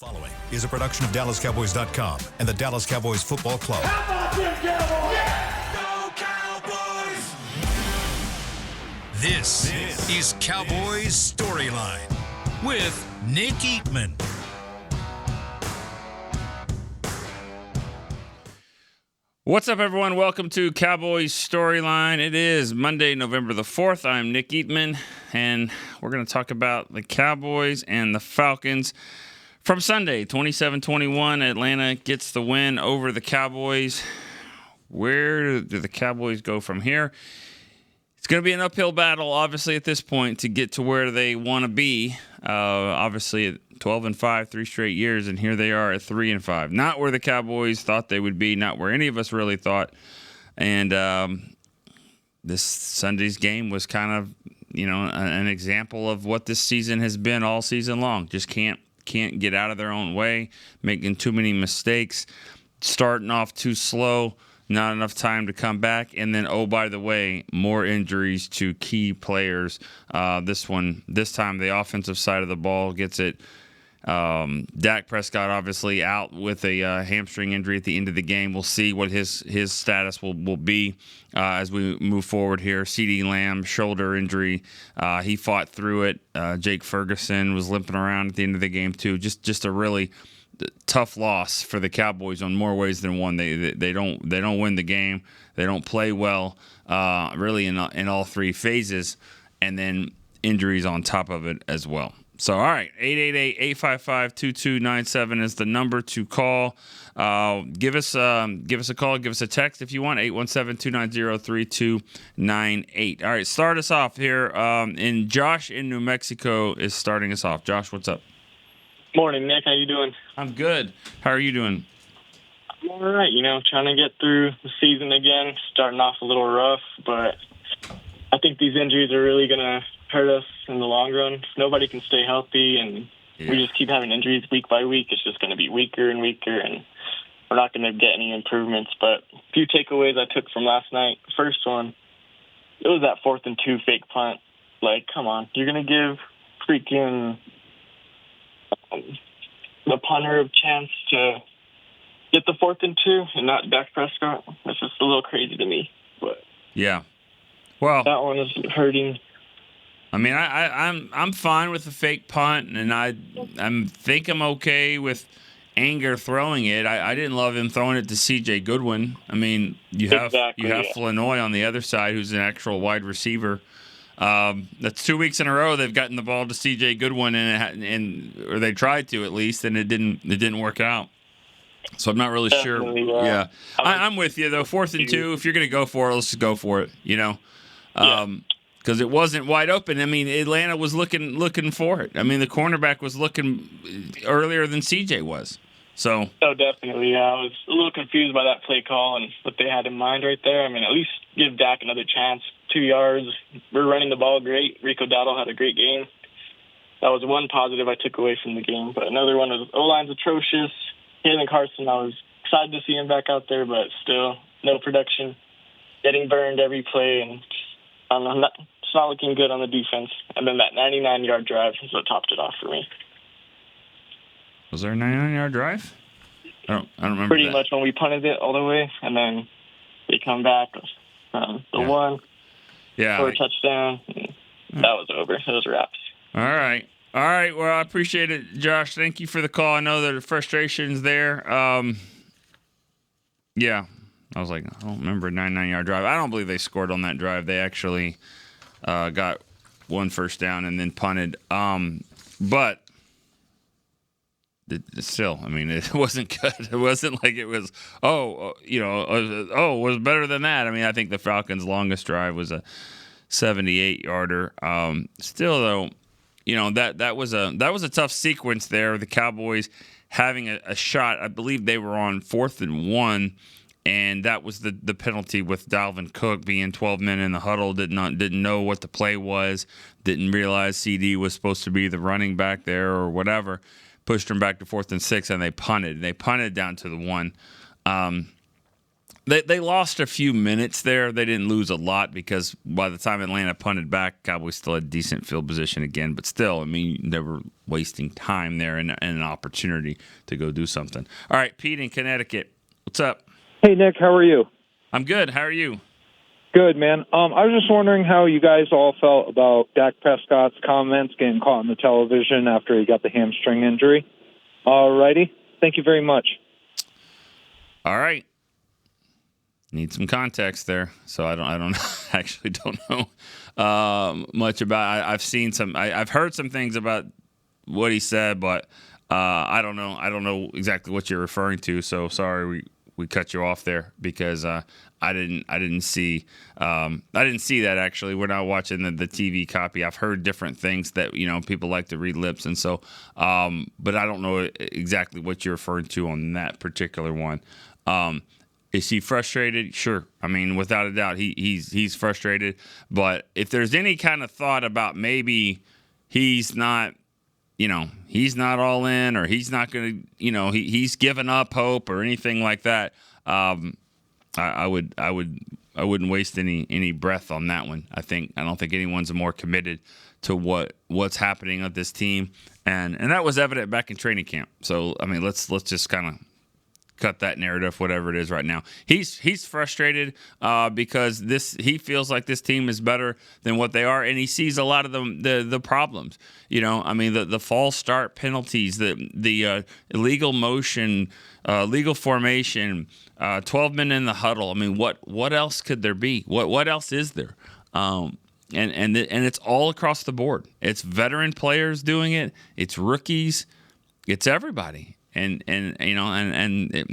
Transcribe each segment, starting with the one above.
following is a production of DallasCowboys.com and the Dallas Cowboys Football Club. How about them Cowboys? Yeah! Go Cowboys! This is Cowboys Storyline with Nick Eatman. What's up, everyone? Welcome to Cowboys Storyline. It is Monday, November the 4th. I'm Nick Eatman, and we're going to talk about the Cowboys and the Falcons. From Sunday, 27-21, Atlanta gets the win over the Cowboys. Where do the Cowboys go from here? It's going to be an uphill battle, obviously, at this point to get to where they want to be. Obviously, at 12-5, 3 straight years, and here they are at 3-5. Not where the Cowboys thought they would be, not where any of us really thought. And this Sunday's game was kind of, an example of what this season has been all season long. Just can't get out of their own way, making too many mistakes, starting off too slow, not enough time to come back, and then, oh, by the way, more injuries to key players. This time the offensive side of the ball gets it. Dak Prescott obviously out with a hamstring injury at the end of the game. We'll see what his status will be as we move forward here. CeeDee Lamb, shoulder injury. He fought through it. Jake Ferguson was limping around at the end of the game too. Just a really tough loss for the Cowboys on more ways than one. They don't win the game. They don't play well really in all three phases, and then injuries on top of it as well. So, all right, 888-855-2297 is the number to call. Give us a call. Give us a text if you want, 817-290-3298. All right, start us off here. And Josh in New Mexico is starting us off. Josh, what's up? Morning, Nick. How you doing? I'm good. How are you doing? I'm all right. Trying to get through the season again. Starting off a little rough, but I think these injuries are really going to hurt us in the long run. Nobody can stay healthy, and we just keep having injuries week by week. It's just going to be weaker and weaker, and we're not going to get any improvements. But a few takeaways I took from last night. First one, it was that 4th and 2 fake punt. Like, come on. You're going to give freaking the punter a chance to get the 4th and 2 and not Dak Prescott? That's just a little crazy to me. But yeah. Well, that one is hurting. I mean, I'm fine with the fake punt, and I think I'm okay with Anger throwing it. I didn't love him throwing it to C.J. Goodwin. I mean, you have Flournoy on the other side, who's an actual wide receiver. That's 2 weeks in a row they've gotten the ball to C.J. Goodwin, or they tried to at least, and it didn't work out. So I'm not really sure. Yeah, I'm with you though. 4th and 2. If you're going to go for it, let's just go for it. Because it wasn't wide open. I mean, Atlanta was looking for it. I mean, the cornerback was looking earlier than CJ was. So. Oh, definitely. Yeah, I was a little confused by that play call and what they had in mind right there. I mean, at least give Dak another chance. 2 yards. We're running the ball great. Rico Dowdle had a great game. That was one positive I took away from the game. But another one was O-line's atrocious. Jalen Carson, I was excited to see him back out there, but still no production. Getting burned every play, and I don't know, it's not looking good on the defense. And then that 99-yard drive is what topped it off for me. Was there a 99-yard drive? I don't remember. Pretty much when we punted it all the way, and then they come back, one, for a touchdown. That was over. It was wraps. All right. Well, I appreciate it, Josh. Thank you for the call. I know the frustration's there. Yeah. I was like, I don't remember a 99-yard drive. I don't believe they scored on that drive. They actually got one first down and then punted. But still, I mean, it wasn't good. It wasn't like it was, it was better than that. I mean, I think the Falcons' longest drive was a 78-yarder. Still, though, that was a tough sequence there. The Cowboys having a shot. I believe they were on 4th and 1. And that was the penalty with Dalvin Cook being 12 men in the huddle, didn't know what the play was, didn't realize CD was supposed to be the running back there or whatever, pushed him back to 4th and 6, and they punted. They punted down to the 1. They lost a few minutes there. They didn't lose a lot because by the time Atlanta punted back, Cowboys still had decent field position again. But still, I mean, they were wasting time there and an opportunity to go do something. All right, Pete in Connecticut. What's up? Hey, Nick, how are you? I'm good. How are you? Good, man. I was just wondering how you guys all felt about Dak Prescott's comments getting caught on the television after he got the hamstring injury. All righty. Thank you very much. All right. Need some context there, so I don't actually don't know much about. I've seen some. I've heard some things about what he said, but I don't know. I don't know exactly what you're referring to. So sorry we cut you off there because I didn't see that actually. We're not watching the TV copy. I've heard different things that people like to read lips, and so but I don't know exactly what you're referring to on that particular one. Is he frustrated? Sure. I mean, without a doubt, he's frustrated. But if there's any kind of thought about maybe he's not all in, or he's not going to, he's given up hope or anything like that, I wouldn't waste any breath on that one. I don't think anyone's more committed to what's happening with this team, and that was evident back in training camp. So I mean, let's just kind of cut that narrative, whatever it is right now. He's frustrated because he feels like this team is better than what they are, and he sees a lot of the problems. I mean, the false start penalties, the illegal motion, legal formation, 12 men in the huddle. I mean, what else could there be? What else is there? And it's all across the board. It's veteran players doing it. It's rookies. It's everybody. And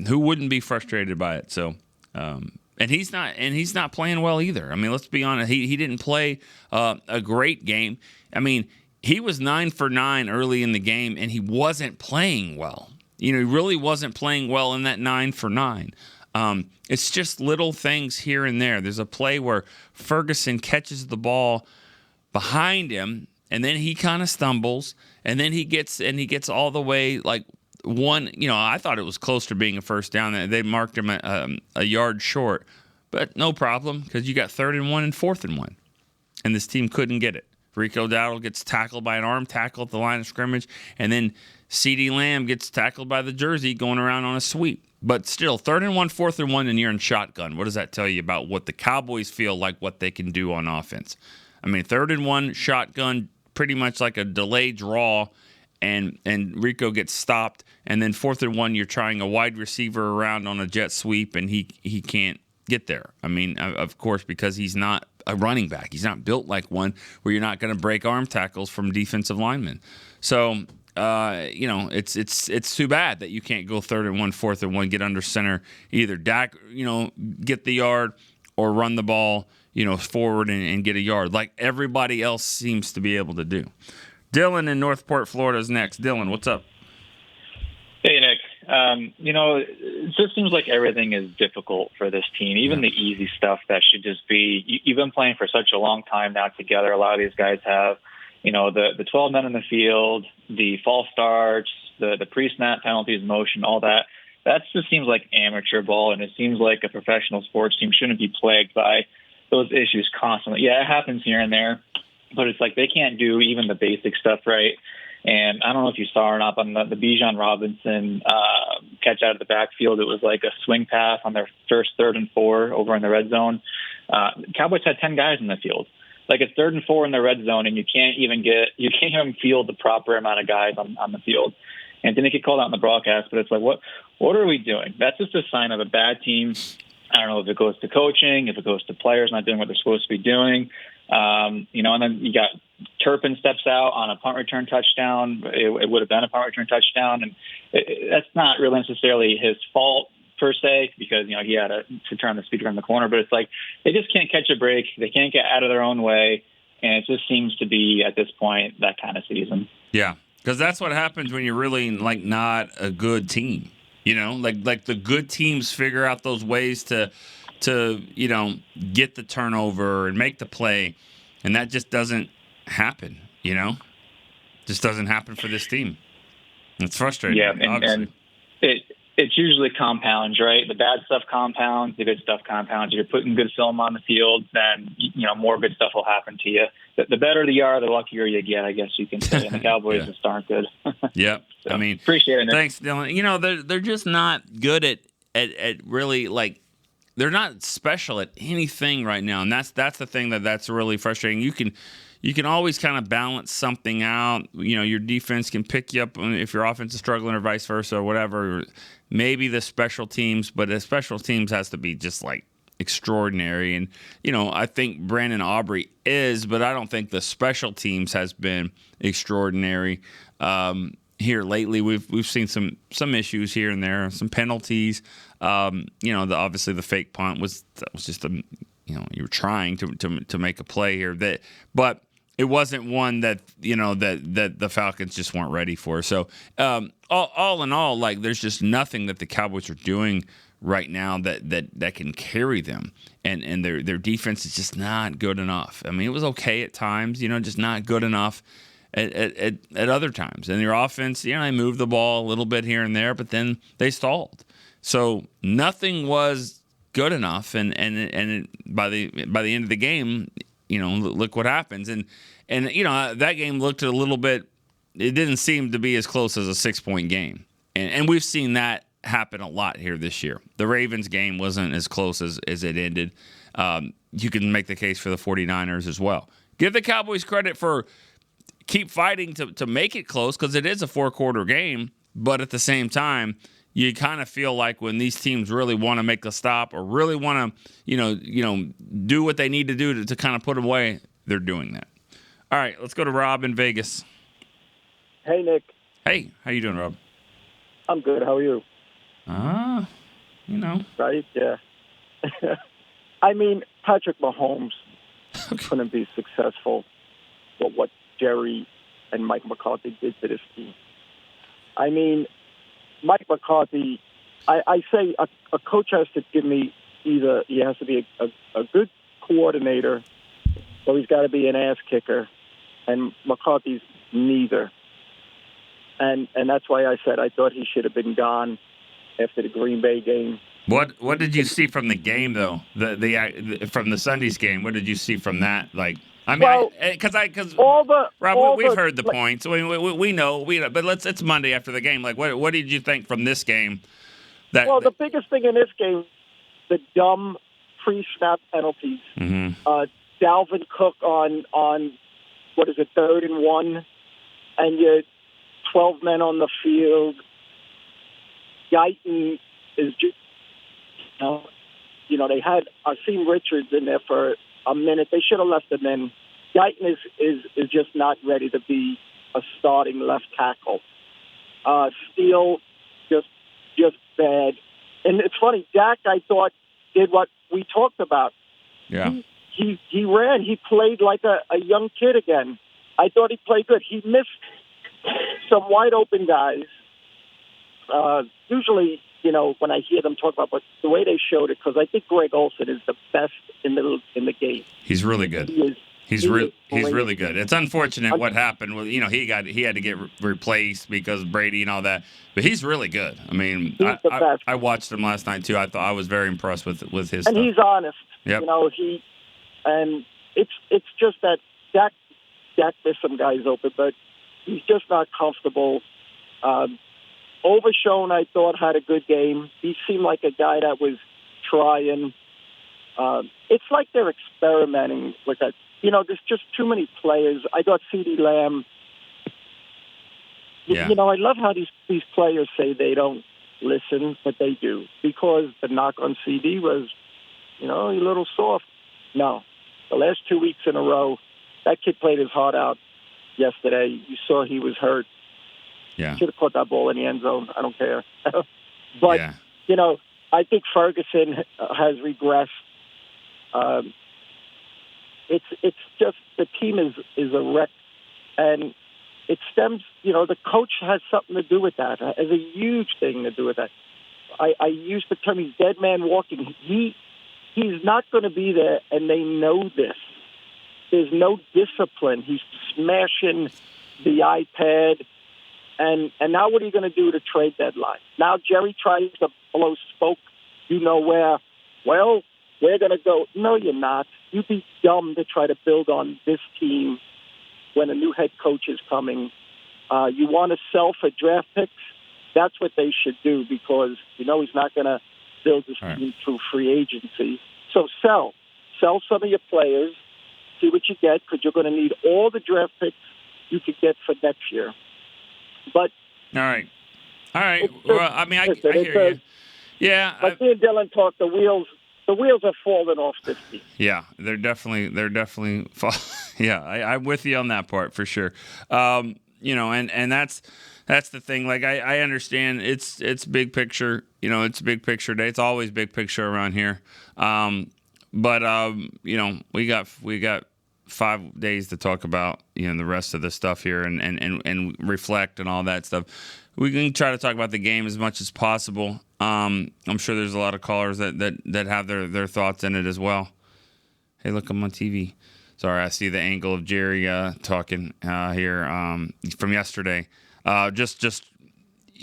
who wouldn't be frustrated by it? So, and he's not playing well either. I mean, let's be honest. He didn't play a great game. I mean, he was 9 for 9 early in the game, and he wasn't playing well. He really wasn't playing well in that 9 for 9. It's just little things here and there. There's a play where Ferguson catches the ball behind him, and then he kind of stumbles, and then he gets all the way like. I thought it was close to being a first down. They marked him a yard short, but no problem because you got 3rd and 1 and 4th and 1, and this team couldn't get it. Rico Dowdle gets tackled by an arm tackle at the line of scrimmage, and then CeeDee Lamb gets tackled by the jersey going around on a sweep. But still, 3rd and 1, 4th and 1, and you're in shotgun. What does that tell you about what the Cowboys feel like, what they can do on offense? I mean, 3rd and 1, shotgun, pretty much like a delayed draw, and Rico gets stopped, and then 4th and 1, you're trying a wide receiver around on a jet sweep, and he can't get there. I mean, of course, because he's not a running back. He's not built like one where you're not going to break arm tackles from defensive linemen. So, it's too bad that you can't go 3rd and 1, 4th and 1, get under center, either Dak, get the yard or run the ball, forward and get a yard like everybody else seems to be able to do. Dylan in Northport, Florida is next. Dylan, what's up? Hey, Nick. It just seems like everything is difficult for this team, even the easy stuff that should just be. You've been playing for such a long time now together. A lot of these guys have, the 12 men in the field, the false starts, the pre-snap penalties, motion, all that. That just seems like amateur ball, and it seems like a professional sports team shouldn't be plagued by those issues constantly. Yeah, it happens here and there, but it's like they can't do even the basic stuff right. And I don't know if you saw or not, on the Bijan Robinson catch out of the backfield, it was like a swing pass on their first 3rd and 4 over in the red zone. Cowboys had 10 guys in the field. Like, it's 3rd and 4 in the red zone, and you can't even field the proper amount of guys on the field. And it didn't get called out in the broadcast, but it's like, what are we doing? That's just a sign of a bad team. I don't know if it goes to coaching, if it goes to players not doing what they're supposed to be doing. And then you got Turpin steps out on a punt return touchdown. It would have been a punt return touchdown, and that's not really necessarily his fault per se, because he had to turn the speed around the corner. But it's like they just can't catch a break. They can't get out of their own way, and it just seems to be at this point that kind of season. Yeah, because that's what happens when you're really like not a good team. Like the good teams figure out those ways to get the turnover and make the play, and that just doesn't happen. Just doesn't happen for this team. It's frustrating. Yeah, and It usually compounds, right? The bad stuff compounds, the good stuff compounds. You're putting good film on the field, then more good stuff will happen to you. The better you are, the luckier you get, I guess you can say. And the Cowboys just aren't good. Yep. So, I mean, appreciate it. Thanks, Dylan. They're just not good at really, like, they're not special at anything right now, and that's the thing that's really frustrating. You can always kind of balance something out. Your defense can pick you up if your offense is struggling, or vice versa, or whatever. Maybe the special teams, but the special teams has to be just like extraordinary. And I think Brandon Aubrey is, but I don't think the special teams has been extraordinary. Here lately, we've seen some issues here and there, some penalties. Obviously the fake punt was just you were trying to make a play here, but it wasn't one that that the Falcons just weren't ready for. So all in all, like, there's just nothing that the Cowboys are doing right now that can carry them, and their defense is just not good enough. I mean, it was okay at times, just not good enough at other times. And their offense, they moved the ball a little bit here and there, but then they stalled. So nothing was good enough, and by the end of the game, look what happens. And that game looked a little bit. It didn't seem to be as close as a 6-point game, and we've seen that happen a lot here this year. The Ravens game wasn't as close as it ended. You can make the case for the 49ers as well. Give the Cowboys credit for keep fighting to make it close, because it is a 4-quarter game, but at the same time, you kind of feel like when these teams really want to make a stop or really want to, do what they need to do to kind of put them away, they're doing that. All right, let's go to Rob in Vegas. Hey, Nick. Hey, how you doing, Rob? I'm good. How are you? Right? Yeah. I mean, Patrick Mahomes couldn't be successful with what Jerry and Mike McCarthy did to this team. I mean, Mike McCarthy, I say a coach has to give me either he has to be a good coordinator or he's got to be an ass kicker, and McCarthy's neither. And that's why I said I thought he should have been gone after the Green Bay game. What did you see from the game, though? From the Sunday's game, what did you see from that? Like, I mean, because Rob, we've heard the points. We know, but it's Monday after the game. Like, what did you think from this game? The biggest thing in this game, the dumb pre-snap penalties. Mm-hmm. Dalvin Cook on 3rd and 1, and you're 12 men on the field. Guyton is just, they had Asim Richards in there for a minute. They should have left him in. Guyton is just not ready to be a starting left tackle. Steele just bad. And it's funny, Dak, I thought, did what we talked about. Yeah. He ran. He played like a young kid again. I thought he played good. He missed some wide open guys. Usually, when I hear them talk about, but the way they showed it, because I think Greg Olsen is the best in the game. He's really good. He's really good. It's unfortunate what happened. Well, he had to get replaced because Brady and all that. But he's really good. I mean, I watched him last night too. I was very impressed with his and stuff. And he's honest. Yep. It's just that Dak missed some guys open, but he's just not comfortable. Overshone, I thought, had a good game. He seemed like a guy that was trying. It's like they're experimenting with that. There's just too many players. I thought CeeDee Lamb. Yeah. I love how these players say they don't listen, but they do, because the knock on CD was, a little soft. No, the last 2 weeks in a row, that kid played his heart out yesterday. You saw he was hurt. Yeah. Should have caught that ball in the end zone. I don't care. But, I think Ferguson has regressed. It's just the team is a wreck. And it stems, the coach has something to do with that. Has a huge thing to do with that. I use the term, he's dead man walking. He's not going to be there, and they know this. There's no discipline. He's smashing the iPad. And now what are you going to do to trade deadline? Now Jerry tries to blow smoke, where, well, we're going to go. No, you're not. You'd be dumb to try to build on this team when a new head coach is coming. You want to sell for draft picks? That's what they should do because, he's not going to build this team through free agency. So sell some of your players, see what you get, because you're going to need all the draft picks you could get for next year. But all right. Well, I mean, I hear you. Yeah. But me and Dylan talked. The wheels are falling off this team. Yeah, they're definitely. Yeah, I'm with you on that part for sure. And that's the thing. Like I understand it's big picture. It's big picture day. It's always big picture around here. But we got 5 days to talk about the rest of the stuff here and reflect and all that stuff. We can try to talk about the game as much as possible. I'm sure there's a lot of callers that have their thoughts in it as well. Hey, look, I'm on TV. Sorry, I see the angle of Jerry talking here from yesterday. Just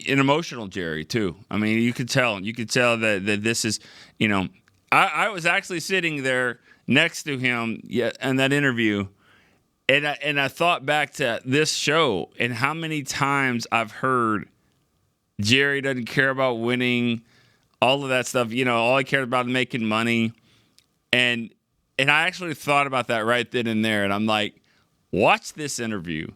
an emotional Jerry too. I mean, you could tell that this is I was actually sitting there next to him in that interview, and I thought back to this show and how many times I've heard Jerry doesn't care about winning, all of that stuff. All he cared about is making money, and I actually thought about that right then and there, and I'm like, watch this interview.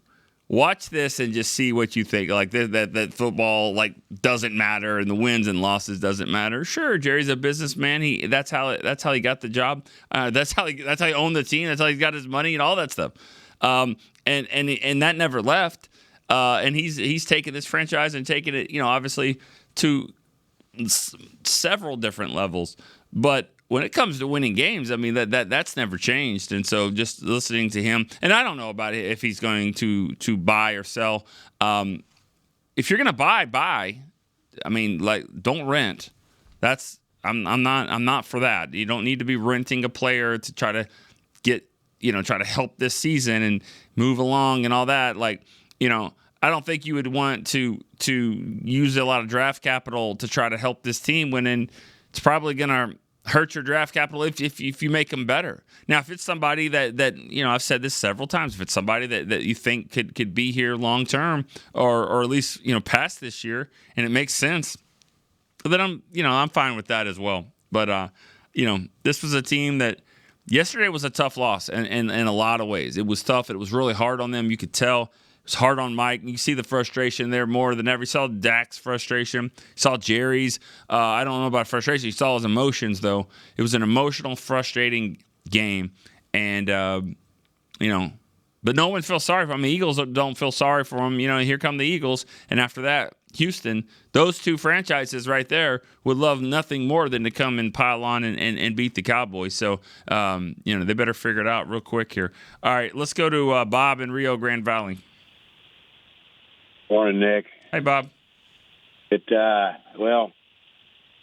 Watch this and just see what you think. Like that football doesn't matter and the wins and losses doesn't matter. Sure, Jerry's a businessman. That's how he got the job. That's how he owned the team. That's how he got his money and all that stuff. And that never left. And he's taken this franchise and taken it, obviously to several different levels. But when it comes to winning games, I mean that's never changed. And so just listening to him, and I don't know about if he's going to buy or sell. If you're going to buy. I mean, don't rent. I'm not for that. You don't need to be renting a player to try to get try to help this season and move along and all that. I don't think you would want to use a lot of draft capital to try to help this team when it's probably going to hurt your draft capital if you make them better. Now, if it's somebody that I've said this several times, if it's somebody that you think could be here long term or at least past this year and it makes sense, then I'm fine with that as well. But this was a team that yesterday was a tough loss in a lot of ways. It was tough. It was really hard on them. You could tell. It's hard on Mike. You see the frustration there more than ever. You saw Dak's frustration. You saw Jerry's. I don't know about frustration. You saw his emotions, though. It was an emotional, frustrating game. And, but no one feels sorry for him. The Eagles don't feel sorry for him. Here come the Eagles. And after that, Houston, those two franchises right there would love nothing more than to come and pile on and beat the Cowboys. So, they better figure it out real quick here. All right, let's go to Bob in Rio Grande Valley. Morning, Nick. Hey, Bob.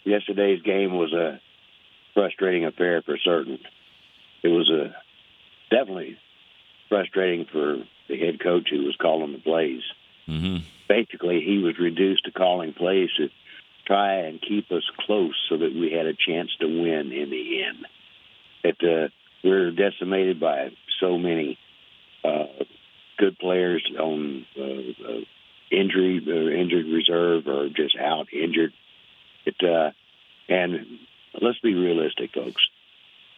Yesterday's game was a frustrating affair for certain. It was definitely frustrating for the head coach who was calling the plays. Mm-hmm. Basically, he was reduced to calling plays to try and keep us close so that we had a chance to win in the end. We're decimated by so many good players on injured reserve or just out injured. And let's be realistic, folks.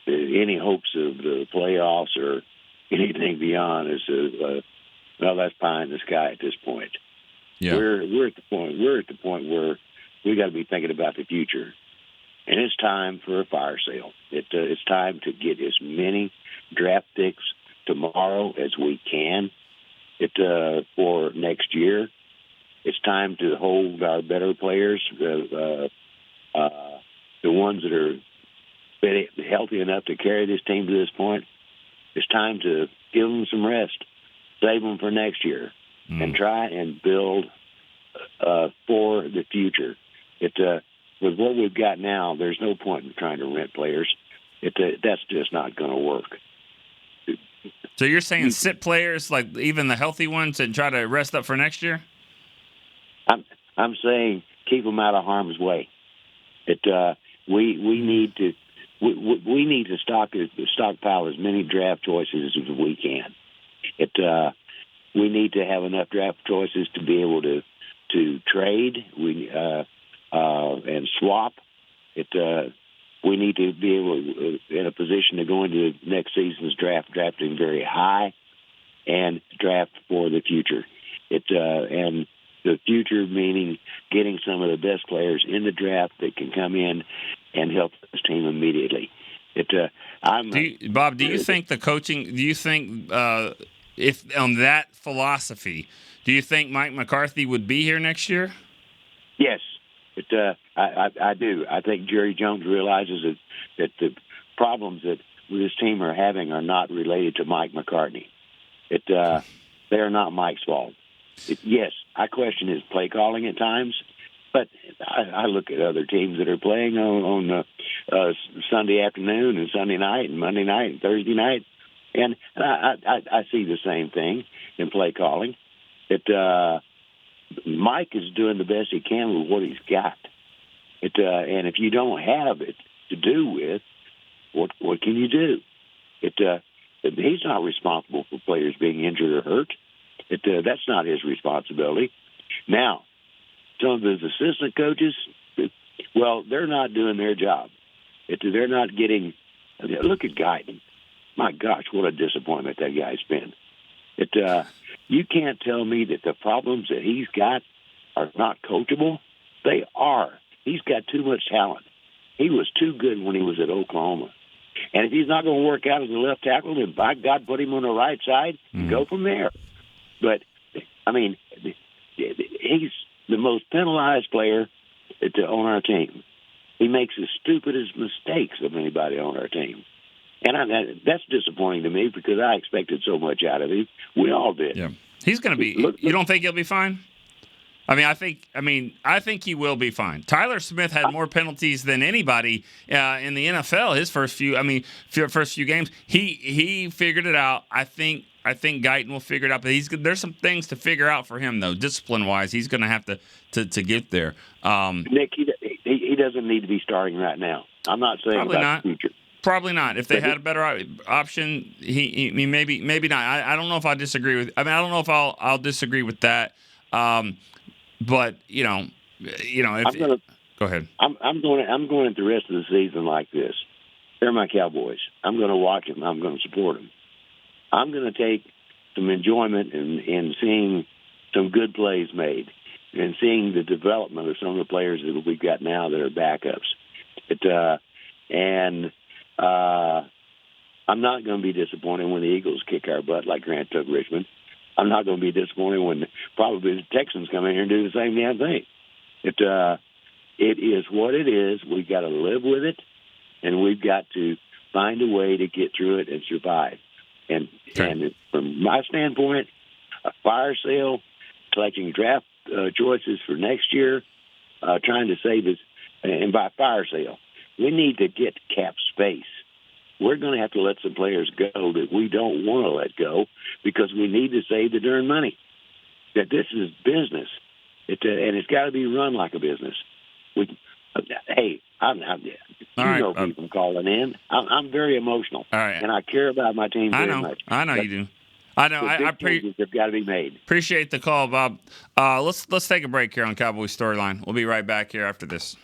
Any hopes of the playoffs or anything beyond is that's pie in the sky at this point. Yeah. We're at the point where we got to be thinking about the future, and it's time for a fire sale. It's time to get as many draft picks tomorrow as we can. For next year. It's time to hold our better players, the ones that are healthy enough to carry this team to this point. It's time to give them some rest, save them for next year, and try and build for the future. With what we've got now, there's no point in trying to rent players. That's just not going to work. So you're saying sit players, like even the healthy ones, and try to rest up for next year? I'm saying keep them out of harm's way. We need to stockpile as many draft choices as we can. We need to have enough draft choices to be able to trade and swap. We need to be able in a position to go into next season's drafting very high and draft for the future. And the future meaning getting some of the best players in the draft that can come in and help this team immediately. Bob, do you think the coaching? Do you think if on that philosophy, do you think Mike McCarthy would be here next year? Yes, I do. I think Jerry Jones realizes that the problems that this team are having are not related to Mike McCarthy. They are not Mike's fault. Yes, I question his play calling at times, but I look at other teams that are playing on Sunday afternoon and Sunday night and Monday night and Thursday night, and I see the same thing in play calling. Mike is doing the best he can with what he's got. And if you don't have it to do with, what can you do? He's not responsible for players being injured or hurt. That's not his responsibility. Now, some of his assistant coaches, well, they're not doing their job. They're not getting. Look at Guyton. My gosh, what a disappointment that guy's been. You can't tell me that the problems that he's got are not coachable. They are. He's got too much talent. He was too good when he was at Oklahoma. And if he's not going to work out as a left tackle, then by God, put him on the right side and go from there. But, I mean, he's the most penalized player on our team. He makes the stupidest mistakes of anybody on our team. And that's disappointing to me because I expected so much out of him. We all did. Yeah, he's going to be. You don't think he'll be fine? I think he will be fine. Tyler Smith had more penalties than anybody in the NFL. His first few games, he figured it out. I think Guyton will figure it out. But there's some things to figure out for him though, discipline wise. He's going to have to get there. Nick, he doesn't need to be starting right now. I'm not saying probably about not. the future. Probably not. If they had a better option, he maybe not. I don't know if I disagree with. I don't know if I'll disagree with that. But if go ahead. I'm going at the rest of the season like this. They're my Cowboys. I'm going to watch them. I'm going to support them. I'm going to take some enjoyment in seeing some good plays made and seeing the development of some of the players that we've got now that are backups. I'm not going to be disappointed when the Eagles kick our butt like Grant took Richmond. I'm not going to be disappointed when probably the Texans come in here and do the same damn thing. It is what it is. We've got to live with it, and we've got to find a way to get through it and survive. And from my standpoint, a fire sale, collecting draft choices for next year, trying to save us, and by fire sale, we need to get cap space. We're going to have to let some players go that we don't want to let go because we need to save the darn money. That this is business, and it's got to be run like a business. People calling in. I'm very emotional, and I care about my team very much. I know you do. I know. They've got to be made. Appreciate the call, Bob. Let's take a break here on Cowboys Storyline. We'll be right back here after this.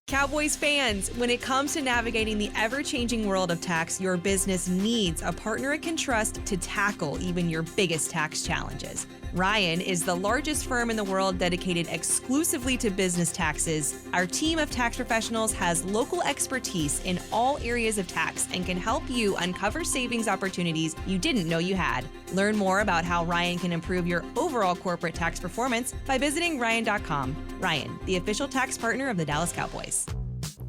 Cowboys fans, when it comes to navigating the ever-changing world of tax, your business needs a partner it can trust to tackle even your biggest tax challenges. Ryan is the largest firm in the world dedicated exclusively to business taxes. Our team of tax professionals has local expertise in all areas of tax and can help you uncover savings opportunities you didn't know you had. Learn more about how Ryan can improve your overall corporate tax performance by visiting Ryan.com. Ryan, the official tax partner of the Dallas Cowboys.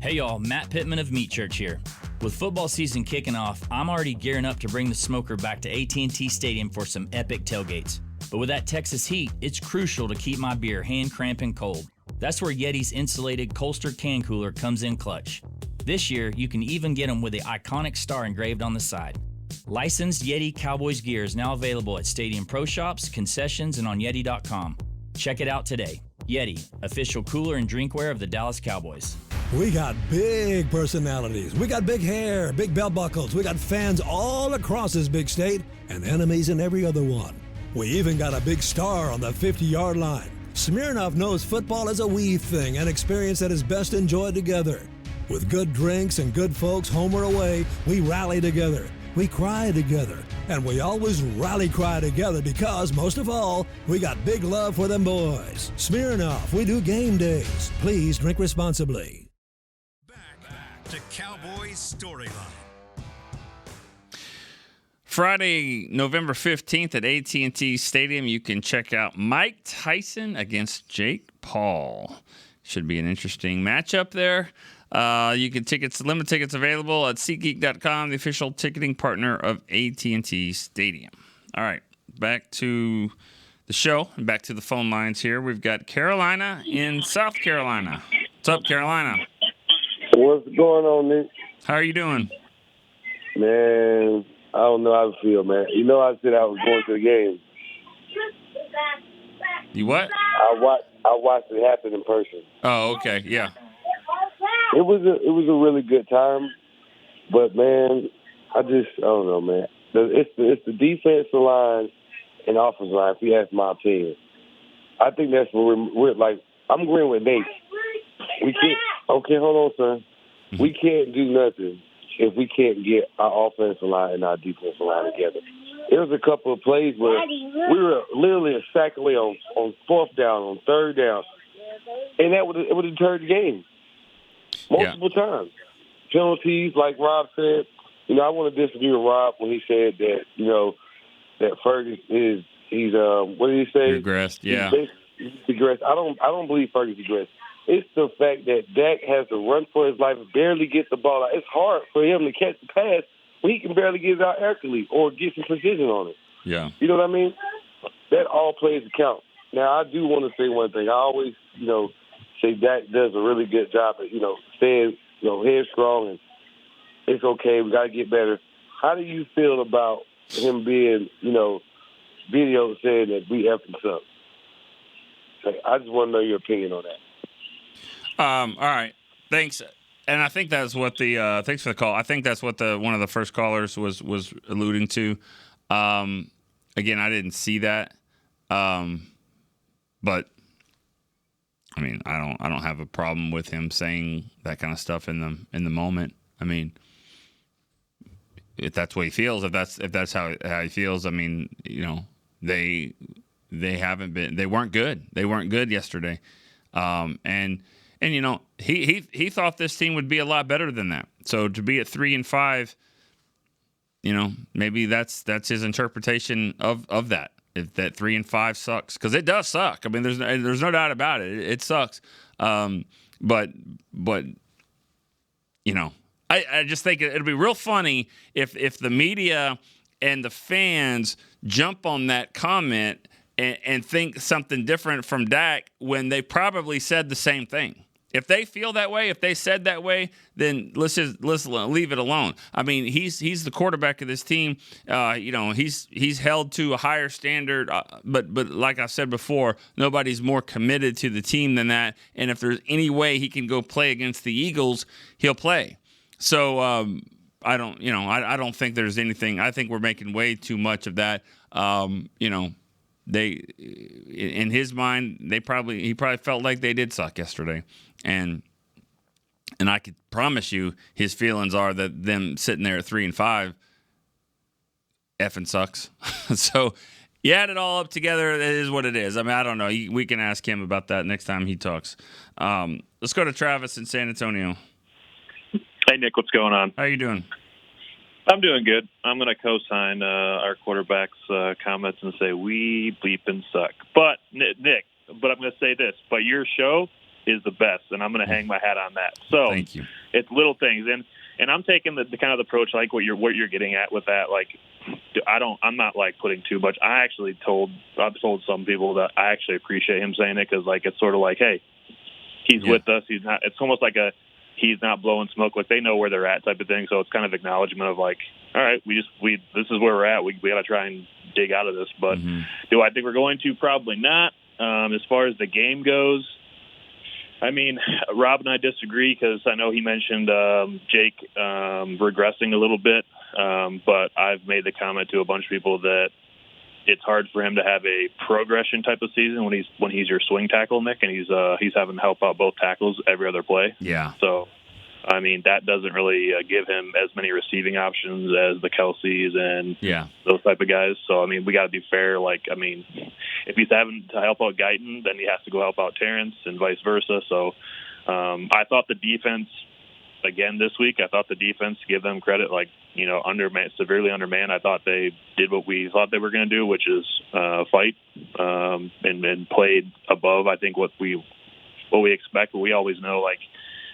Hey y'all, Matt Pittman of Meat Church here. With football season kicking off, I'm already gearing up to bring the smoker back to AT&T Stadium for some epic tailgates. But with that Texas heat, it's crucial to keep my beer hand cramping cold. That's where Yeti's insulated Colster can cooler comes in clutch. This year, you can even get them with the iconic star engraved on the side. Licensed Yeti Cowboys gear is now available at Stadium Pro Shops, concessions, and on Yeti.com. Check it out today. Yeti, official cooler and drinkware of the Dallas Cowboys. We got big personalities. We got big hair, big belt buckles. We got fans all across this big state and enemies in every other one. We even got a big star on the 50-yard line. Smirnoff knows football is a we thing, an experience that is best enjoyed together. With good drinks and good folks home or away, we rally together. We cry together. And we always rally cry together because, most of all, we got big love for them boys. Smirnoff, we do game days. Please drink responsibly. Back to Cowboys Storyline. Friday, November 15th at AT&T Stadium, you can check out Mike Tyson against Jake Paul. Should be an interesting matchup there. You can limit tickets available at SeatGeek.com, the official ticketing partner of AT&T Stadium. All right, back to the show and back to the phone lines here. We've got Carolina in South Carolina. What's up, Carolina? What's going on, Nick? How are you doing? Man, I don't know how to feel, man. You know, I said I was going to the game. You what? I watched it happen in person. Oh, okay, yeah. It was a really good time, but man, I don't know, man. It's the defensive line and offensive line. If you ask my opinion, I think that's what we're like. I'm agreeing with Nate. We can't. Okay, hold on, son. We can't do nothing if we can't get our offensive line and our defensive line together. There was a couple of plays where we were literally a sack away on fourth down, on third down, and it would have deterred the game multiple times. Penalties, like Rob said. You know, I want to disagree with Rob when he said that, you know, that Fergus he's what did he say? Regressed, yeah. He's regressed. I don't believe Fergus regressed. It's the fact that Dak has to run for his life, barely get the ball out. It's hard for him to catch the pass when he can barely get it out accurately or get some precision on it. Yeah. You know what I mean? That all plays a count. Now, I do want to say one thing. I always, you know, say Dak does a really good job at, you know, staying, you know, headstrong, and it's okay. We got to get better. How do you feel about him being, you know, video saying that we effing suck? Like, I just want to know your opinion on that. All right. Thanks. And I think that's what the thanks for the call. I think that's what one of the first callers was alluding to. Again, I didn't see that. But I mean, I don't have a problem with him saying that kind of stuff in the moment. I mean, if that's what he feels, if that's how he feels, I mean, you know, they weren't good. They weren't good yesterday. And you know, he thought this team would be a lot better than that. So to be at 3-5, you know, maybe that's his interpretation of that. If that 3-5 sucks, because it does suck. I mean, there's no doubt about it. It sucks. But you know, I just think it'll be real funny if the media and the fans jump on that comment and think something different from Dak when they probably said the same thing. If they feel that way, if they said that way, then let's leave it alone. I mean, he's the quarterback of this team. You know, he's held to a higher standard. But like I said before, nobody's more committed to the team than that. And if there's any way he can go play against the Eagles, he'll play. So I don't think there's anything. I think we're making way too much of that. You know, they, in his mind, he probably felt like they did suck yesterday. And I could promise you his feelings are that them sitting there at 3-5 effing sucks. So you add it all up together, it is what it is. I mean, I don't know. We can ask him about that next time he talks. Let's go to Travis in San Antonio. Hey, Nick, what's going on? How you doing? I'm doing good. I'm going to co-sign our quarterback's comments and say we bleep and suck. But, Nick, I'm going to say this. But your show is the best, and I'm going to hang my hat on that. So thank you. It's little things, and I'm taking the kind of approach like what you're getting at with that. Like, I'm not like putting too much. I've told some people that I actually appreciate him saying it because like it's sort of like, hey, he's with us. He's not. It's almost like he's not blowing smoke. Like they know where they're at type of thing. So it's kind of acknowledgement of like, all right, this is where we're at. We got to try and dig out of this. But do I think we're going to? Probably not. As far as the game goes, I mean, Rob and I disagree because I know he mentioned Jake regressing a little bit, but I've made the comment to a bunch of people that it's hard for him to have a progression type of season when he's your swing tackle, Nick, and he's having to help out both tackles every other play. Yeah. So, I mean, that doesn't really give him as many receiving options as the Kelceys and those type of guys. So, I mean, we got to be fair. Like, I mean, if he's having to help out Guyton, then he has to go help out Terrence and vice versa. So, I thought the defense, again this week, to give them credit, like, you know, severely undermanned. I thought they did what we thought they were going to do, which is fight and played above, I think, what we expect. But we always know, like,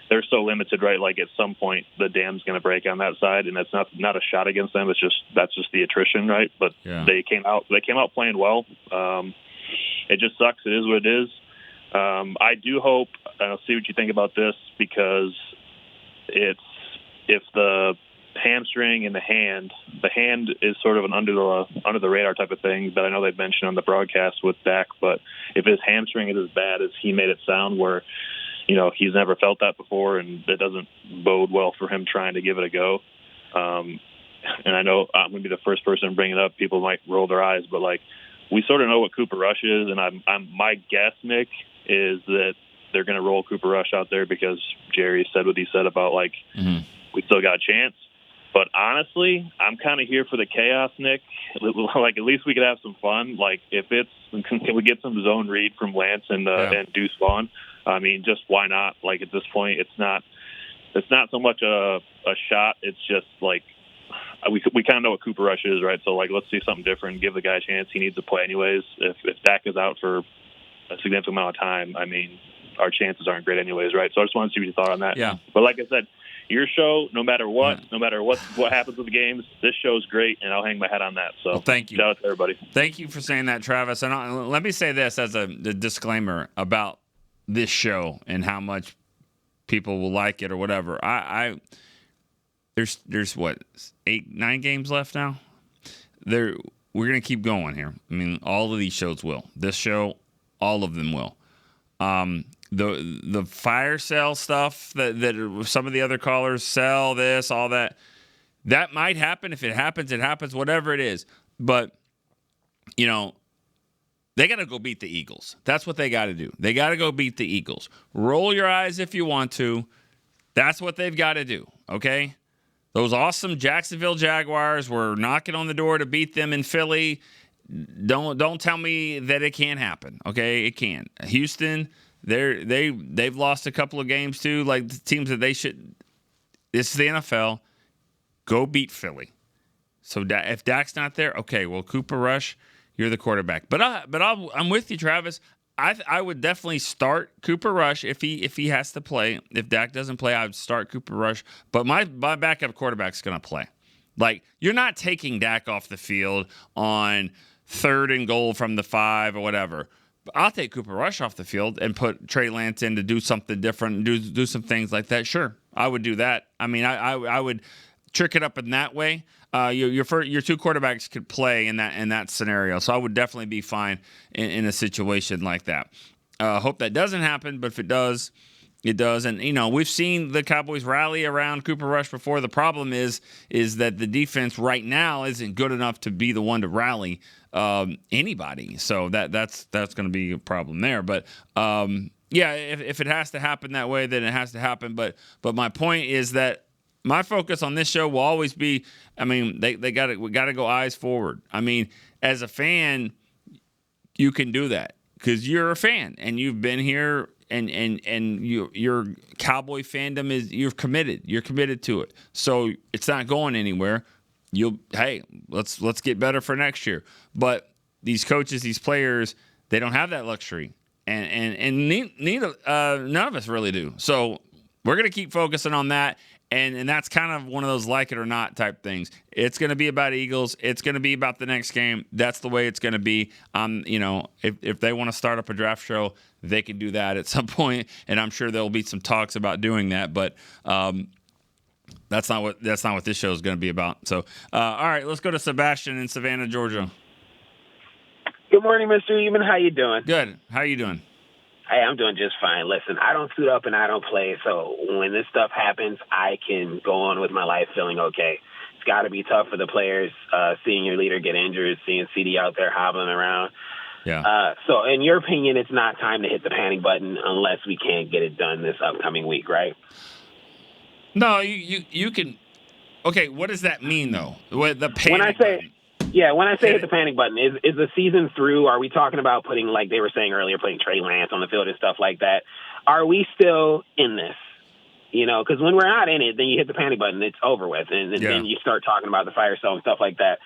they're so limited, right? Like, at some point the dam's going to break on that side, and that's not a shot against them. That's just the attrition, right? But they came out playing well. It just sucks. It is what it is. I do hope, and I'll see what you think about this, because if the hamstring and the hand is sort of an under the radar type of thing that I know they've mentioned on the broadcast with Dak. But if his hamstring is as bad as he made it sound, where, you know, he's never felt that before, and it doesn't bode well for him trying to give it a go. And I know I'm going to be the first person to bring it up. People might roll their eyes, but, like, we sort of know what Cooper Rush is, and my guess, Nick, is that they're going to roll Cooper Rush out there because Jerry said what he said about, like, we still got a chance. But honestly, I'm kind of here for the chaos, Nick. Like, at least we could have some fun. Like, can we get some zone read from Lance and Deuce Vaughn? I mean, just why not? Like, at this point, it's not so much a shot. It's just like we kind of know what Cooper Rush is, right? So, like, let's see something different. Give the guy a chance. He needs to play anyways. If Dak is out for a significant amount of time, I mean, our chances aren't great anyways, right? So I just want to see what you thought on that. Yeah. But like I said, your show, no matter what happens with the games, this show's great, and I'll hang my hat on that. So, thank you. Shout out to everybody. Thank you for saying that, Travis. And let me say this as a disclaimer about this show and how much people will like it or whatever. There's what, 8-9 games left now. We're gonna keep going here. I mean, all of these shows will. This show, all of them will. The fire sale stuff that some of the other callers sell, this, all that might happen. If it happens, it happens, whatever it is. But, you know, they got to go beat the Eagles. That's what they got to do. They got to go beat the Eagles. Roll your eyes if you want to. That's what they've got to do, okay? Those awesome Jacksonville Jaguars were knocking on the door to beat them in Philly. Don't tell me that it can't happen, okay? It can. Houston, they've lost a couple of games too, like the teams that they should. This is the NFL. Go beat Philly. So if Dak's not there, okay, well, Cooper Rush, you're the quarterback. But I'm with you, Travis. I would definitely start Cooper Rush if he has to play. If Dak doesn't play, I would start Cooper Rush. But my backup quarterback's going to play. Like, you're not taking Dak off the field on 3rd and goal from the 5 or whatever. I'll take Cooper Rush off the field and put Trey Lance in to do something different, do some things like that. Sure, I would do that. I mean, I would trick it up in that way. Your two quarterbacks could play in that scenario, so I would definitely be fine in a situation like that. Hope that doesn't happen, but if it does, it does. And, you know, we've seen the Cowboys rally around Cooper Rush before. The problem is that the defense right now isn't good enough to be the one to rally anybody. So that's going to be a problem there. But yeah, if it has to happen that way, then it has to happen. But my point is that my focus on this show will always be, I mean, we got to go eyes forward. I mean, as a fan, you can do that because you're a fan and you've been here. And your Cowboy fandom you're committed to it. So it's not going anywhere. Let's get better for next year. But these coaches, these players, they don't have that luxury, and none of us really do. So we're gonna keep focusing on that. And that's kind of one of those like it or not type things. It's going to be about Eagles. It's going to be about the next game. That's the way it's going to be. If they want to start up a draft show, they can do that at some point, and I'm sure there'll be some talks about doing that. But that's not what this show is going to be about. So, all right, let's go to Sebastian in Savannah, Georgia. Good morning, Mr. Eamon. How you doing? Good. How you doing? Hey, I'm doing just fine. Listen, I don't suit up and I don't play, so when this stuff happens, I can go on with my life feeling okay. It's got to be tough for the players, seeing your leader get injured, seeing CD out there hobbling around. Yeah. So in your opinion, it's not time to hit the panic button unless we can't get it done this upcoming week, right? No, you can. Okay, what does that mean, though? The panic When I say button? Yeah, when I say hit the panic button, is the season through? Are we talking about putting, like they were saying earlier, putting Trey Lance on the field and stuff like that? Are we still in this? Because when we're not in it, then you hit the panic button, it's over with, and then you start talking about the fire sale and stuff like that.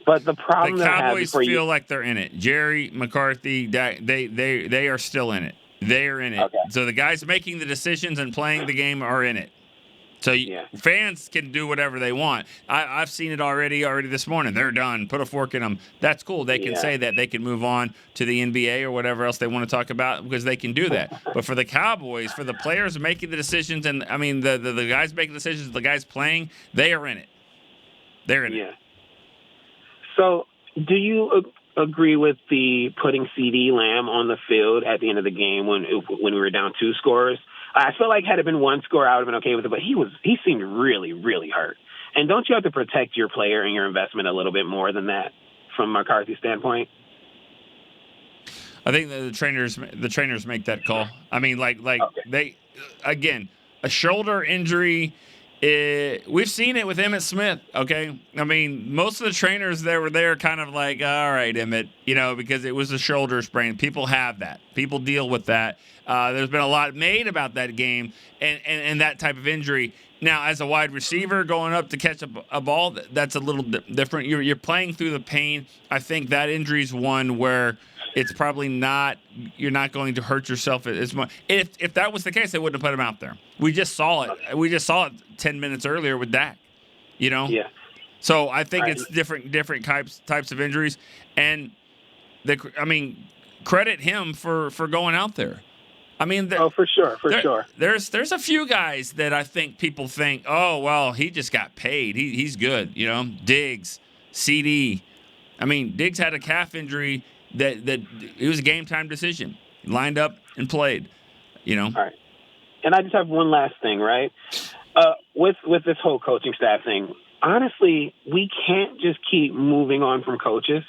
But the problem the that I have Cowboys feel like they're in it. Jerry McCarthy, they are still in it. They are in it. Okay. So the guys making the decisions and playing the game are in it. So fans can do whatever they want. I've seen it already this morning. They're done. Put a fork in them. That's cool. They can say that. They can move on to the NBA or whatever else they want to talk about because they can do that. But for the Cowboys, for the players making the decisions, and I mean the guys making decisions, the guys playing, they are in it. They're in it. So do you agree with the putting CD Lamb on the field at the end of the game when we were down 2 scores? I feel like had it been 1 score, I would have been okay with it, but he seemed really, really hurt. And don't you have to protect your player and your investment a little bit more than that from McCarthy's standpoint? I think the trainers make that call. I mean, they, again, a shoulder injury. We've seen it with Emmitt Smith, okay? I mean, most of the trainers that were there kind of like, all right, Emmitt, because it was a shoulder sprain. People have that. People deal with that. There's been a lot made about that game and that type of injury. Now, as a wide receiver going up to catch a ball, that's a little different. You're playing through the pain. I think that injury is one where it's probably not – you're not going to hurt yourself as much. If that was the case, they wouldn't have put him out there. We just saw it. We just saw it 10 minutes earlier with Dak, Yeah. So I think it's different types of injuries. And, credit him for going out there. I mean, for sure. There's a few guys that I think people think, oh, well, he just got paid. He's good, Diggs, CD. I mean, Diggs had a calf injury that it was a game-time decision. He lined up and played, All right. And I just have one last thing, right? With this whole coaching staff thing, honestly, we can't just keep moving on from coaches.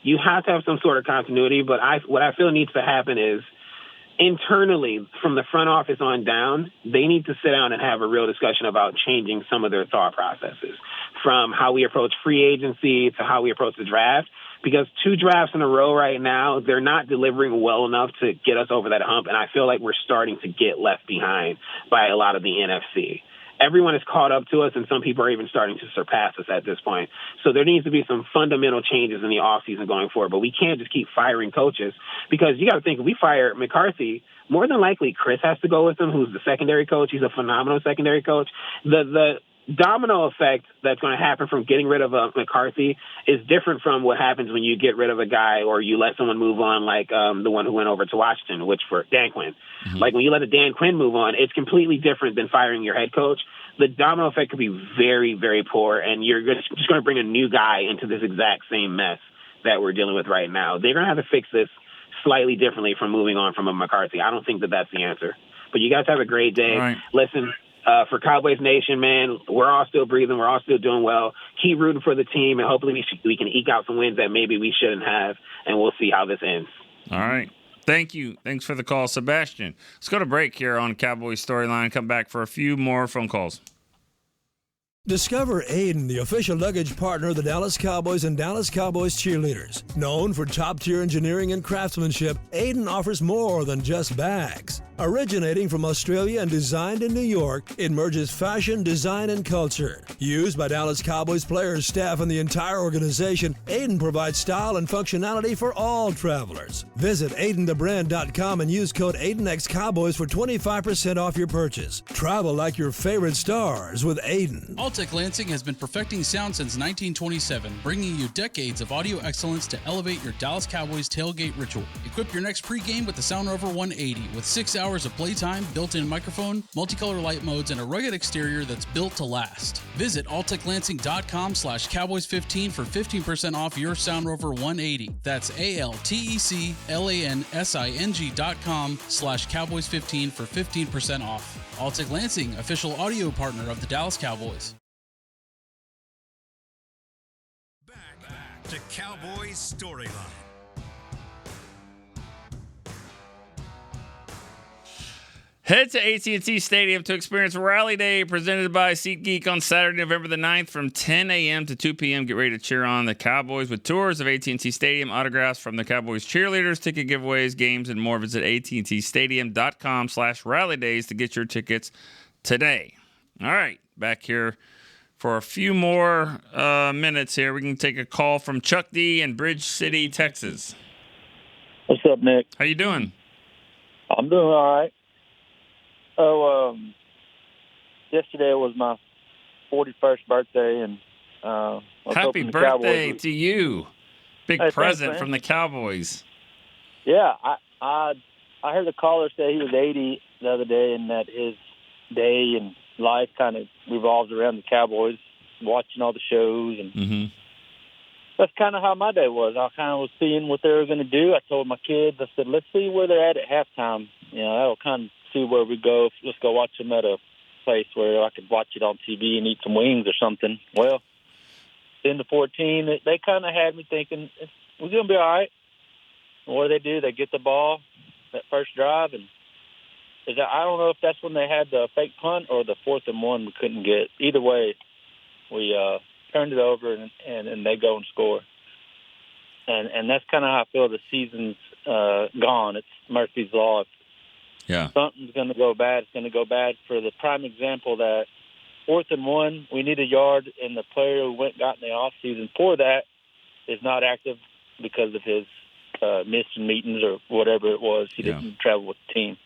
You have to have some sort of continuity, but what I feel needs to happen is internally, from the front office on down, they need to sit down and have a real discussion about changing some of their thought processes, from how we approach free agency to how we approach the draft. Because 2 drafts in a row right now, they're not delivering well enough to get us over that hump, and I feel like we're starting to get left behind by a lot of the NFC. Everyone is caught up to us, and some people are even starting to surpass us at this point. So there needs to be some fundamental changes in the offseason going forward. But we can't just keep firing coaches because you got to think, if we fire McCarthy, more than likely Chris has to go with him, who's the secondary coach. He's a phenomenal secondary coach. The domino effect that's going to happen from getting rid of McCarthy is different from what happens when you get rid of a guy or you let someone move on, like the one who went over to Washington, which for Dan Quinn. Mm-hmm. Like when you let a Dan Quinn move on, it's completely different than firing your head coach. The domino effect could be very, very poor, and you're just going to bring a new guy into this exact same mess that we're dealing with right now. They're going to have to fix this slightly differently from moving on from a McCarthy. I don't think that that's the answer. But you guys have a great day. Right. Listen, for Cowboys Nation, man, we're all still breathing. We're all still doing well. Keep rooting for the team, and hopefully we can eke out some wins that maybe we shouldn't have, and we'll see how this ends. All right. Thank you. Thanks for the call, Sebastian. Let's go to break here on Cowboys Storyline. Come back for a few more phone calls. Discover Aiden, the official luggage partner of the Dallas Cowboys and Dallas Cowboys cheerleaders. Known for top-tier engineering and craftsmanship, Aiden offers more than just bags. Originating from Australia and designed in New York, it merges fashion, design, and culture. Used by Dallas Cowboys players, staff, and the entire organization, Aiden provides style and functionality for all travelers. Visit AidenTheBrand.com and use code AidenXCowboys for 25% off your purchase. Travel like your favorite stars with Aiden. Altec Lansing has been perfecting sound since 1927, bringing you decades of audio excellence to elevate your Dallas Cowboys tailgate ritual. Equip your next pregame with the Sound Rover 180 with 6 hours hours of playtime, built-in microphone, multicolor light modes, and a rugged exterior that's built to last. Visit alteclansing.com/Cowboys15 for 15% off your Sound Rover 180. That's alteclansing.com/Cowboys15 for 15% off. Altec Lansing, official audio partner of the Dallas Cowboys. Back to Cowboys Storyline. Head to AT&T Stadium to experience Rally Day presented by SeatGeek on Saturday, November the 9th from 10 a.m. to 2 p.m. Get ready to cheer on the Cowboys with tours of AT&T Stadium, autographs from the Cowboys cheerleaders, ticket giveaways, games, and more. Visit AT&TStadium.com/Rally Days to get your tickets today. All right, back here for a few more minutes here. We can take a call from Chuck D in Bridge City, Texas. What's up, Nick? How you doing? I'm doing all right. Oh, yesterday was my 41st birthday, and I was Happy hoping the birthday Cowboys to you. Big Hey, present thanks, man. from the Cowboys. Yeah, I heard the caller say he was 80 the other day, and that his day and life kind of revolves around the Cowboys, watching all the shows, and that's kind of how my day was. I kind of was seeing what they were going to do. I told my kids, I said, let's see where they're at halftime. You know, that'll kind of see where we go. Let's go watch them at a place where I could watch it on TV and eat some wings or something. Well, 10-14, they kind of had me thinking, we're going to be all right. And what do? They get the ball, that first drive, and I don't know if that's when they had the fake punt or the 4th and 1 we couldn't get. Either way, we turned it over, and they go and score. And that's kind of how I feel the season's gone. It's Murphy's Law. Yeah. If something's going to go bad, it's going to go bad. For the prime example that 4th and 1, we need a yard, and the player who went and got in the offseason for that is not active because of his missing meetings or whatever it was. He didn't travel with the team.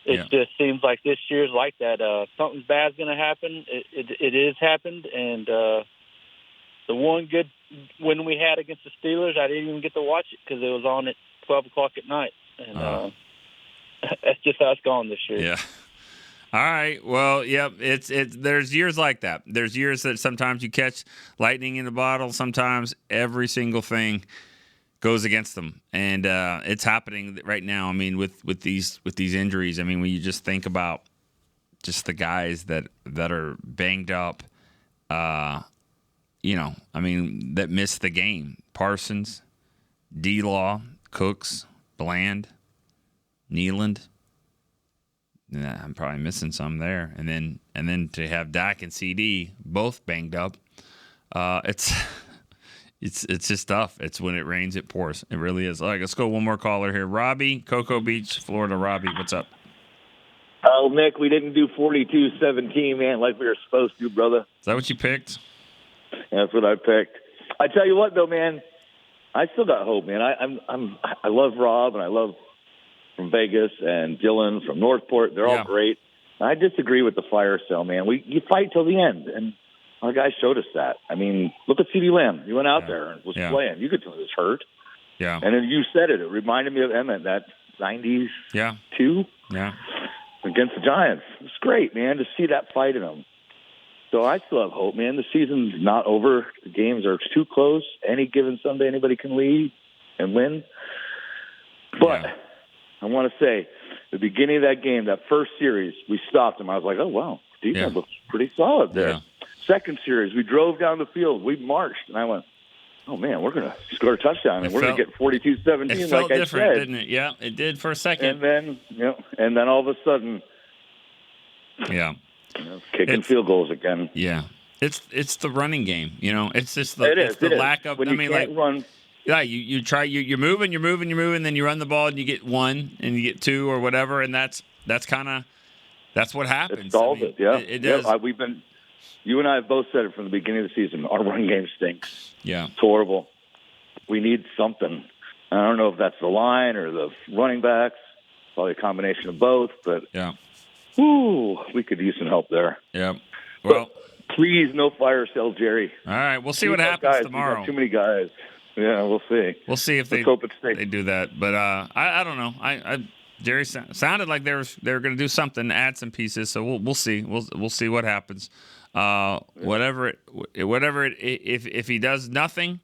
It just seems like this year's like that. Something's bad's going to happen. It is happened, and the one good win we had against the Steelers, I didn't even get to watch it because it was on at 12 o'clock at night. And that's just how it's gone this year. Yeah. All right. Well, yep. There's years like that. There's years that sometimes you catch lightning in a bottle. Sometimes every single thing goes against them, and it's happening right now. I mean, with these injuries. I mean, when you just think about just the guys that are banged up, that missed the game. Parsons, D-Law, Cooks, Bland, Nealand. Yeah, I'm probably missing some there, and then to have Dak and CD both banged up, it's just tough. It's when it rains, it pours. It really is. All right, let's go one more caller here. Robbie, Cocoa Beach, Florida. Robbie, what's up? Oh, Nick, we didn't do 42-17, man, like we were supposed to, brother. Is that what you picked? That's what I picked. I tell you what, though, man, I still got hope, man. I love Rob, and I love from Vegas and Dylan from Northport. They're all great. I disagree with the fire sale, man. You fight till the end, and our guys showed us that. I mean, look at CeeDee Lamb. He went out there and was playing. You could tell he was hurt. Yeah. And then you said it. It reminded me of Emmett, that 90s two against the Giants. It's great, man, to see that fight in them. So I still have hope, man. The season's not over. The games are too close. Any given Sunday, anybody can lead and win. But I want to say, the beginning of that game, that first series, we stopped them. I was like, oh, wow, defense looks pretty solid there. Yeah. Second series, we drove down the field. We marched. And I went, oh, man, we're going to score a touchdown. And we're going to get 42-17 It felt like different, I said. didn't it? Yeah, it did for a second. And then all of a sudden, kicking field goals again. Yeah. It's the running game, It's just the lack of. When you can't run. Yeah, you try. You're moving, then you run the ball and you get one and you get two or whatever, and that's what happens. It stalls it. Yeah, it does. You and I have both said it from the beginning of the season. Our run game stinks. Yeah, it's horrible. We need something. I don't know if that's the line or the running backs. Probably a combination of both. But we could use some help there. Yeah. Well, but please, no fire sale, Jerry. All right, we'll see what happens tomorrow. We got too many guys. Yeah, we'll see. We'll see if they do that. But I don't know. Jerry sounded like they were going to do something, add some pieces. So we'll see. We'll see what happens. If he does nothing,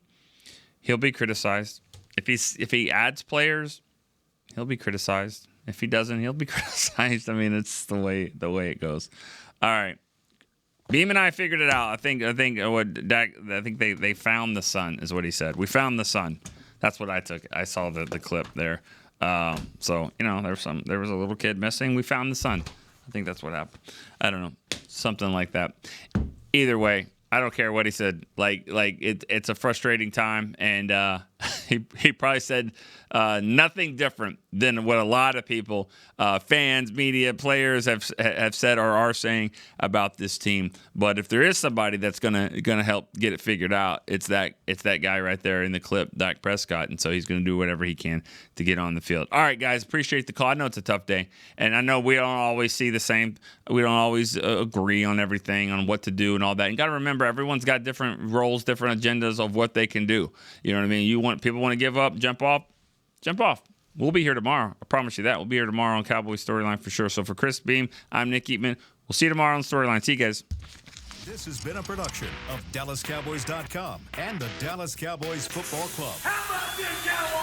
he'll be criticized. If he adds players, he'll be criticized. If he doesn't, he'll be criticized. I mean, it's the way it goes. All right. Beam and I figured it out. I think they found the sun is what he said. We found the sun. That's what I took. I saw the clip there. So there was a little kid missing. We found the sun. I think that's what happened. I don't know, something like that. Either way, I don't care what he said. It's a frustrating time, and he probably said nothing different than what a lot of people, fans, media, players have said or are saying about this team. But if there is somebody that's gonna help get it figured out, it's that guy right there in the clip, Dak Prescott. And so he's gonna do whatever he can to get on the field. All right, guys, appreciate the call. I know it's a tough day, and I know we don't always see the same. We don't always agree on everything, on what to do and all that. You got to remember, everyone's got different roles, different agendas of what they can do. You know what I mean? People want to give up, jump off. We'll be here tomorrow. I promise you that. We'll be here tomorrow on Cowboys Storyline for sure. So for Chris Beam, I'm Nick Eatman. We'll see you tomorrow on Storyline. See you guys. This has been a production of DallasCowboys.com and the Dallas Cowboys Football Club. How about this, Cowboys?